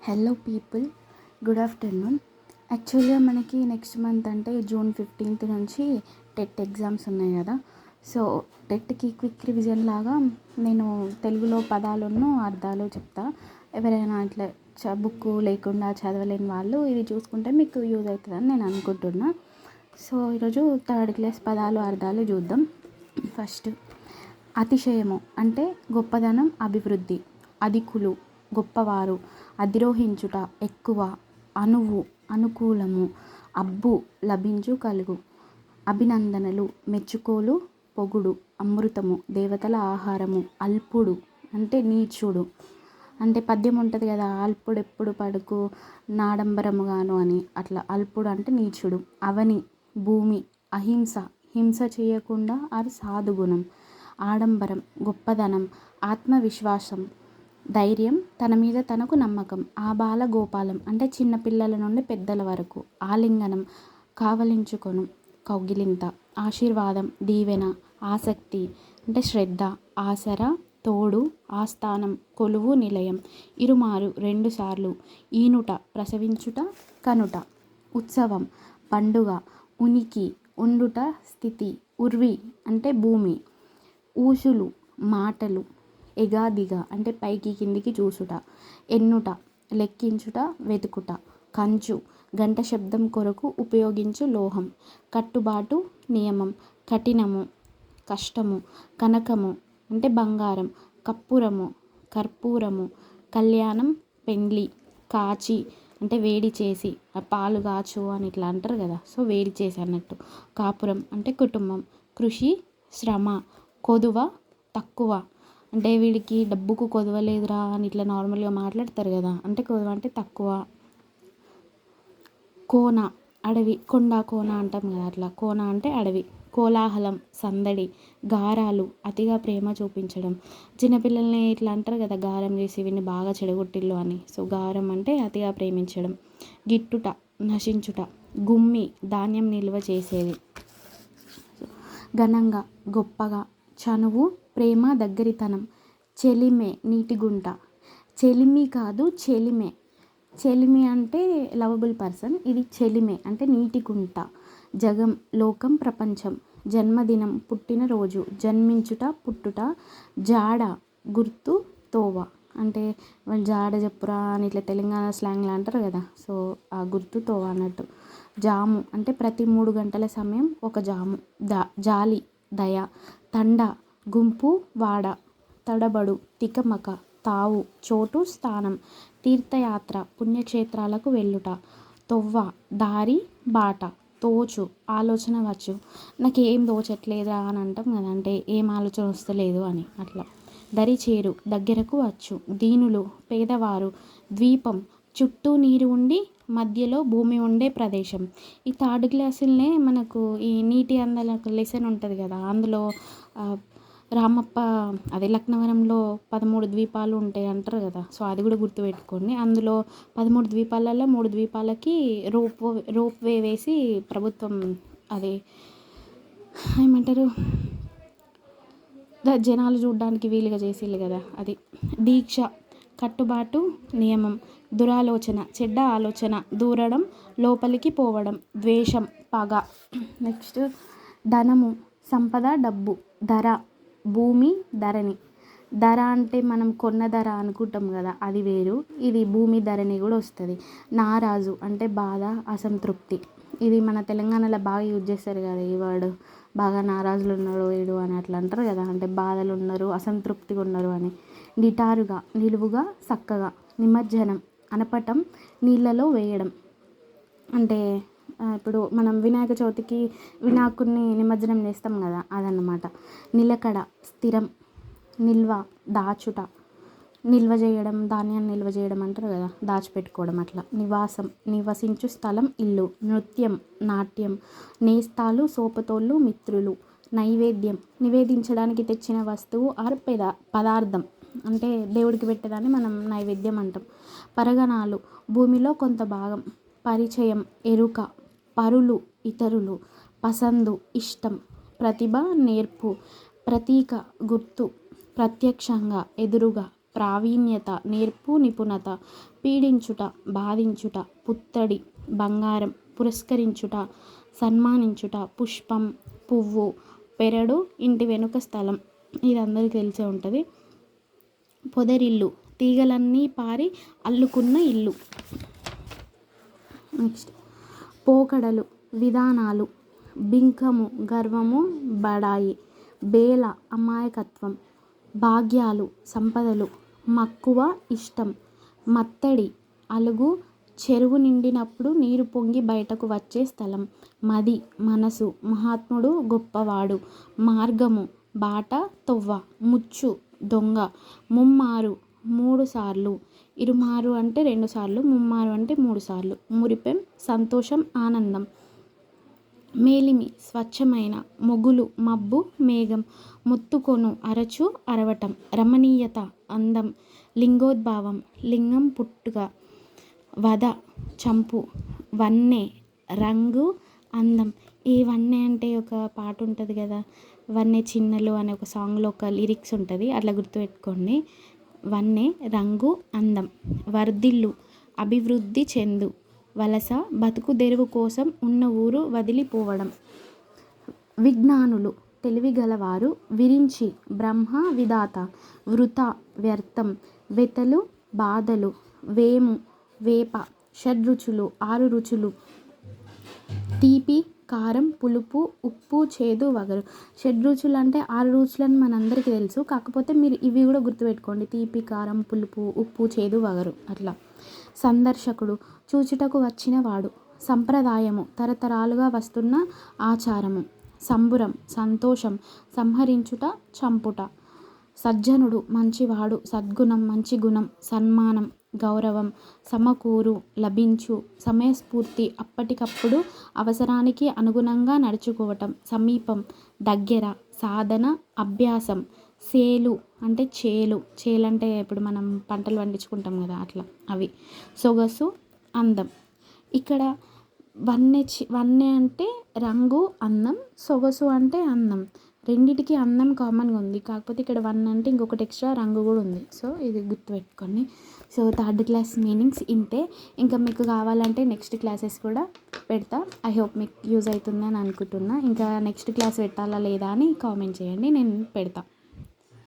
Hello people, good afternoon. యాక్చువల్గా మనకి next month అంటే జూన్ 15th నుంచి టెట్ ఎగ్జామ్స్ ఉన్నాయి కదా. సో టెట్కి క్విక్ రివిజన్ లాగా నేను తెలుగులో పదాలను అర్థాలు చెప్తా. ఎవరైనా ఇట్లా బుక్ లేకుండా చదవలేని వాళ్ళు ఇది చూసుకుంటే మీకు యూజ్ అవుతుందని నేను అనుకుంటున్నా. సో ఈరోజు థర్డ్ క్లాస్ పదాలు అర్థాలు చూద్దాం. ఫస్ట్, అతిశయము అంటే గొప్పదనం, అభివృద్ధి. అధికులు గొప్పవారు, అధిరోహించుట ఎక్కువ, అనువు అనుకూలము, అబ్బు లభించు కలుగు. అభినందనలు మెచ్చుకోలు, పొగుడు, అమృతము దేవతల ఆహారము. అల్పుడు అంటే నీచుడు. అంటే పద్యం ఉంటుంది కదా, అల్పుడు ఎప్పుడు పడుకు నాడంబరముగాను అని, అట్లా అల్పుడు అంటే నీచుడు. అవని భూమి, అహింస హింస చేయకుండా అది సాధుగుణం. ఆడంబరం గొప్పదనం, ఆత్మవిశ్వాసం, ధైర్యం, తన మీద తనకు నమ్మకం. ఆబాల గోపాలం అంటే చిన్నపిల్లల నుండి పెద్దల వరకు. ఆలింగనం కావలించుకొను, కౌగిలింత. ఆశీర్వాదం దీవెన. ఆసక్తి అంటే శ్రద్ధ. ఆసరా తోడు, ఆస్థానం కొలువు నిలయం. ఇరుమారు రెండుసార్లు. ఈనుట ప్రసవించుట, కనుట. ఉత్సవం పండుగ. ఉనికి ఉండుట, స్థితి. ఉర్వి అంటే భూమి. ఊసులు మాటలు. ఎగాదిగా అంటే పైకి కిందికి చూసుట. ఎన్నుట లెక్కించుట, వెతుకుట. కంచు గంట శబ్దం కొరకు ఉపయోగించు లోహం. కట్టుబాటు నియమం. కఠినము కష్టము. కనకము అంటే బంగారం. కప్పురము కర్పూరము. కళ్యాణం పెండ్లి. కాచి అంటే వేడి చేసి, పాలు కాచు అని ఇట్లా అంటారు కదా, సో వేడి చేసి అన్నట్టు. కాపురం అంటే కుటుంబం. కృషి శ్రమ. కొదువ తక్కువ అంటే వీడికి డబ్బుకు కొదవలేదురా అని ఇట్లా నార్మల్గా మాట్లాడతారు కదా, అంటే కొదవ అంటే తక్కువ. కోన అడవి, కొండ కోన అంటాం కదా, అట్లా కోన అంటే అడవి. కోలాహలం సందడి. గారాలు అతిగా ప్రేమ చూపించడం. చిన్నపిల్లల్ని ఇట్లా అంటారు కదా, గారం చేసి వీడిని బాగా చెడగొట్టిల్లు అని, సో గారం అంటే అతిగా ప్రేమించడం. గిట్టుట నశించుట. గుమ్మి ధాన్యం నిల్వ చేసేది. ఘనంగా గొప్పగా. చనువు ప్రేమ దగ్గరితనం. చెలిమే నీటిగుంట. చెలిమి కాదు చెలిమే. చెలిమి అంటే లవబుల్ పర్సన్, ఇది చెలిమే అంటే నీటిగుంట. జగం లోకం ప్రపంచం. జన్మదినం పుట్టినరోజు. జన్మించుట పుట్టుట. జాడ గుర్తు తోవ అంటే జాడ చెప్పురా అని ఇట్లా తెలంగాణ స్లాంగ్లో అంటారు కదా, సో ఆ గుర్తు తోవ అన్నట్టు. జాము అంటే ప్రతి 3 గంటల సమయం ఒక జాము. జాలి దయ. తండ గుంపు వాడ. తడబడు తికమక. తావు చోటు స్థానం. తీర్థయాత్ర పుణ్యక్షేత్రాలకు వెళ్ళుట. తొవ్వ దారి బాట. తోచు ఆలోచన వచ్చు. నాకు ఏం తోచట్లేదా అని అంటాం కదా, అంటే ఏం ఆలోచన వస్తలేదు అని, అట్లా. దరిచేరు దగ్గరకు వచ్చు. దీనులు పేదవారు. ద్వీపం చుట్టూ నీరు ఉండి మధ్యలో భూమి ఉండే ప్రదేశం. ఈ థర్డ్ క్లాసులనే మనకు ఈ నీటి అందల లెసన్ ఉంటుంది కదా, అందులో రామప్ప అదే లక్నవరంలో 13 ద్వీపాలు ఉంటాయి అంటారు కదా, సో అది కూడా గుర్తుపెట్టుకోండి. అందులో 13 ద్వీపాలలో 3 ద్వీపాలకి రోప్ వే వేసి ప్రభుత్వం అదే ఏమంటారు జనాలు చూడడానికి వీలుగా చేసిళ్ళు కదా, అది. దీక్ష కట్టుబాటు నియమం. దురాలోచన చెడ్డ ఆలోచన. దూరడం లోపలికి పోవడం. ద్వేషం పగ. నెక్స్ట్, ధనము సంపద డబ్బు. ధర భూమి ధరణి. ధర అంటే మనం కొన్న ధర అనుకుంటాం కదా, అది వేరు, ఇది భూమి ధరణి కూడా వస్తుంది. నారాజు అంటే బాధ అసంతృప్తి. ఇది మన తెలంగాణలో బాగా యూజ్ చేస్తారు కదా ఈ వర్డ్, బాగా నారాజులు ఉన్నారు వీడు అని అట్లా అంటారు కదా, అంటే బాధలు ఉన్నారు అసంతృప్తిగా ఉన్నారు అని. నిటారుగా నిలువుగా చక్కగా. నిమజ్జనం అనపటం నీళ్ళలో వేయడం. అంటే ఇప్పుడు మనం వినాయక చవితికి వినాయకుడిని నిమజ్జనం చేస్తాం కదా, అదన్నమాట. నిలకడ స్థిరం. నిల్వ దాచుట. నిల్వ చేయడం ధాన్యాన్ని నిల్వ చేయడం అంటారు కదా, దాచిపెట్టుకోవడం అట్లా. నివాసం నివసించు స్థలం ఇల్లు. నృత్యం నాట్యం. నేస్తాలు సోపతోళ్ళు మిత్రులు. నైవేద్యం నివేదించడానికి తెచ్చిన వస్తువు ఆర్ పదార్థం, అంటే దేవుడికి పెట్టేదాన్ని మనం నైవేద్యం అంటాం. పరగణాలు భూమిలో కొంత భాగం. పరిచయం ఎరుక. పరులు ఇతరులు. పసందు ఇష్టం. ప్రతిభ నేర్పు. ప్రతీక గుర్తు. ప్రత్యక్షంగా ఎదురుగా. ప్రావీణ్యత, నేర్పు, నిపుణత. పీడించుట, బాధించుట. పుత్తడి, బంగారం. పురస్కరించుట, సన్మానించుట. పుష్పం, పువ్వు. పెరడు, ఇంటి వెనుక స్థలం. ఇది అందరికీ తెలిసే ఉంటుంది. పొదరిల్లు, తీగలన్నీ పారి అల్లుకున్న ఇల్లు. నెక్స్ట్ పోకడలు, విధానాలు. బింకము, గర్వము, బడాయి. బేల, అమాయకత్వం. భాగ్యాలు, సంపదలు. మక్కువ, ఇష్టం. మత్తడి, అలుగు, చెరువు నిండినప్పుడు నీరు పొంగి బయటకు వచ్చే స్థలం. మది, మనసు. మహాత్ముడు, గొప్పవాడు. మార్గము, బాట, తొవ్వ. ముచ్చు, దొంగ. ముమ్మారు, 3 సార్లు. ఇరుమారు అంటే 2 సార్లు, ముమ్మారు అంటే 3 సార్లు. మురిపెం, సంతోషం, ఆనందం. మేలిమి, స్వచ్ఛమైన. మొగులు, మబ్బు, మేఘం. ముత్తుకొను, అరచు, అరవటం. రమణీయత, అందం. లింగోద్భావం, లింగం పుట్టుక. వధ, చంపు. వన్నె, రంగు, అందం. ఈ వన్నె అంటే ఒక పాట ఉంటుంది కదా, వన్నె చిన్నలు అనే ఒక సాంగ్లో ఒక లిరిక్స్ ఉంటుంది, అట్లా గుర్తుపెట్టుకోండి. వన్నె, రంగు, అందం. వర్ధిల్లు, అభివృద్ధి చెందు. వలస, బతుకు తెరువు కోసం ఉన్న ఊరు వదిలిపోవడం. విజ్ఞానులు, తెలివిగలవారు. విరించి, బ్రహ్మ విధాత. వృథా, వ్యర్థం. వెతలు, బాధలు. వేము, వేప. షడ్రుచులు, 6 రుచులు. తీపి, కారం, పులుపు, ఉప్పు, చేదు, వగరు. షడ్రుచులు అంటే 6 రుచులని మనందరికీ తెలుసు, కాకపోతే మీరు ఇవి కూడా గుర్తుపెట్టుకోండి. తీపి, కారం, పులుపు, ఉప్పు, చేదు, వగరు అట్లా. సందర్శకుడు, చూచుటకు వచ్చిన వాడు. సంప్రదాయము, తరతరాలుగా వస్తున్న ఆచారము. సంబురం, సంతోషం. సంహరించుట, చంపుట. సజ్జనుడు, మంచివాడు. సద్గుణం, మంచి గుణం. సన్మానం, గౌరవం. సమకూరు, లభించు. సమయస్ఫూర్తి, అప్పటికప్పుడు అవసరానికి అనుగుణంగా నడుచుకోవటం. సమీపం, దగ్గర. సాధన, అభ్యాసం. సేలు అంటే చేలు. చేలంటే ఇప్పుడు మనం పంటలు పండించుకుంటాం కదా, అట్లా అవి. సొగసు, అందం. ఇక్కడ వన్నె అంటే రంగు, అందం. సొగసు అంటే అందం. రెండిటికి అందం కామన్గా ఉంది, కాకపోతే ఇక్కడ అంటే ఇంకొకటి ఎక్స్ట్రా రంగు కూడా ఉంది. సో ఇది గుర్తుపెట్టుకోండి. సో 3rd క్లాస్ మీనింగ్స్ ఇంతే. ఇంకా మీకు కావాలంటే నెక్స్ట్ క్లాసెస్ కూడా పెడతా. ఐ హోప్ మీకు యూజ్ అవుతుందని అనుకుంటున్నా. ఇంకా నెక్స్ట్ క్లాస్ పెట్టాలా లేదా అని కామెంట్ చేయండి, నేను పెడతా.